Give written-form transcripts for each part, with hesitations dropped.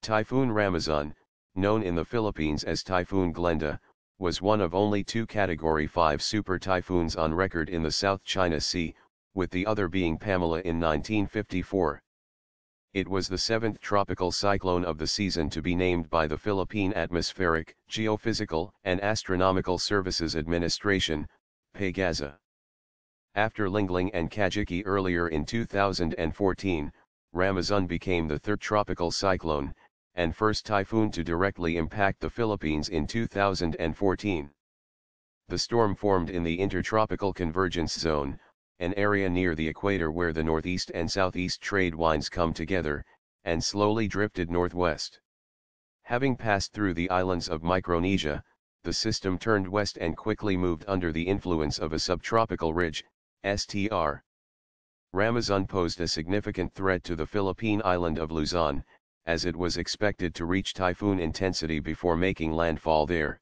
Typhoon Rammasun, known in the Philippines as Typhoon Glenda, was one of only two Category 5 super typhoons on record in the South China Sea, with the other being Pamela in 1954. It was the seventh tropical cyclone of the season to be named by the Philippine Atmospheric, Geophysical, and Astronomical Services Administration, PAGASA. After Lingling and Kajiki earlier in 2014, Rammasun became the third tropical cyclone, and first typhoon to directly impact the Philippines in 2014. The storm formed in the Intertropical Convergence Zone, an area near the equator where the northeast and southeast trade winds come together, and slowly drifted northwest. Having passed through the islands of Micronesia, the system turned west and quickly moved under the influence of a subtropical ridge, STR. Rammasun posed a significant threat to the Philippine island of Luzon, as it was expected to reach typhoon intensity before making landfall there.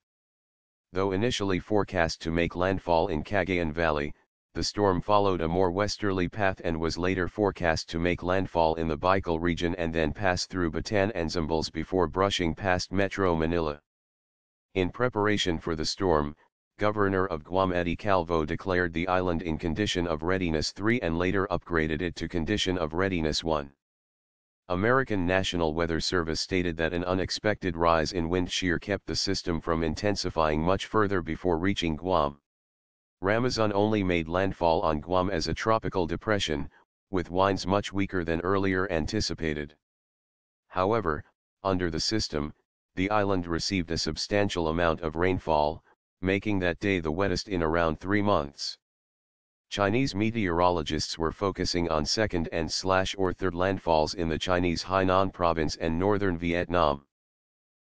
Though initially forecast to make landfall in Cagayan Valley, the storm followed a more westerly path and was later forecast to make landfall in the Bicol region and then pass through Bataan and Zambales before brushing past Metro Manila. In preparation for the storm, Governor of Guam Eddie Calvo declared the island in condition of readiness 3 and later upgraded it to condition of readiness 1. American National Weather Service stated that an unexpected rise in wind shear kept the system from intensifying much further before reaching Guam. Rammasun only made landfall on Guam as a tropical depression, with winds much weaker than earlier anticipated. However, under the system, the island received a substantial amount of rainfall, making that day the wettest in around 3 months. Chinese meteorologists were focusing on second and/or third landfalls in the Chinese Hainan province and northern Vietnam.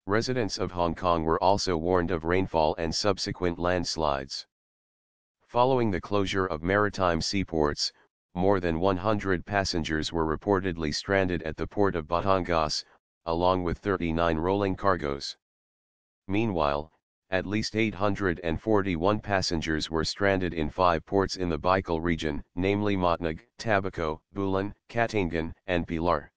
Residents of Hong Kong were also warned of rainfall and subsequent landslides. Following the closure of maritime seaports, more than 100 passengers were reportedly stranded at the port of Batangas, along with 39 rolling cargoes. Meanwhile, at least 841 passengers were stranded in 5 ports in the Bicol region, namely Matnag, Tabaco, Bulan, Katangan, and Pilar.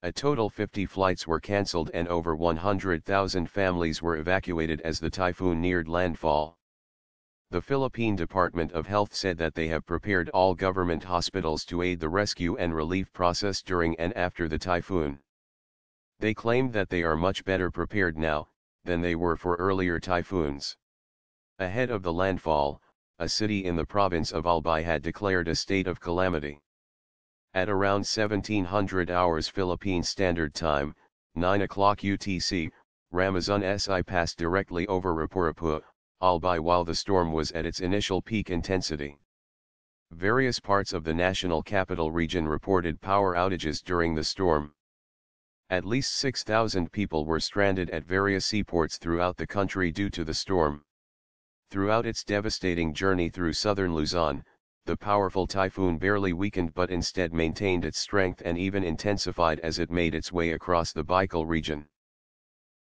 A total 50 flights were cancelled and over 100,000 families were evacuated as the typhoon neared landfall. The Philippine Department of Health said that they have prepared all government hospitals to aid the rescue and relief process during and after the typhoon. They claimed that they are much better prepared now than they were for earlier typhoons. Ahead of the landfall, a city in the province of Albay had declared a state of calamity. At around 1700 hours Philippine Standard Time, 9 o'clock UTC, Rammasun SI passed directly over Rapurapu, Albay while the storm was at its initial peak intensity. Various parts of the national capital region reported power outages during the storm. At least 6,000 people were stranded at various seaports throughout the country due to the storm. Throughout its devastating journey through southern Luzon, the powerful typhoon barely weakened but instead maintained its strength and even intensified as it made its way across the Bicol region.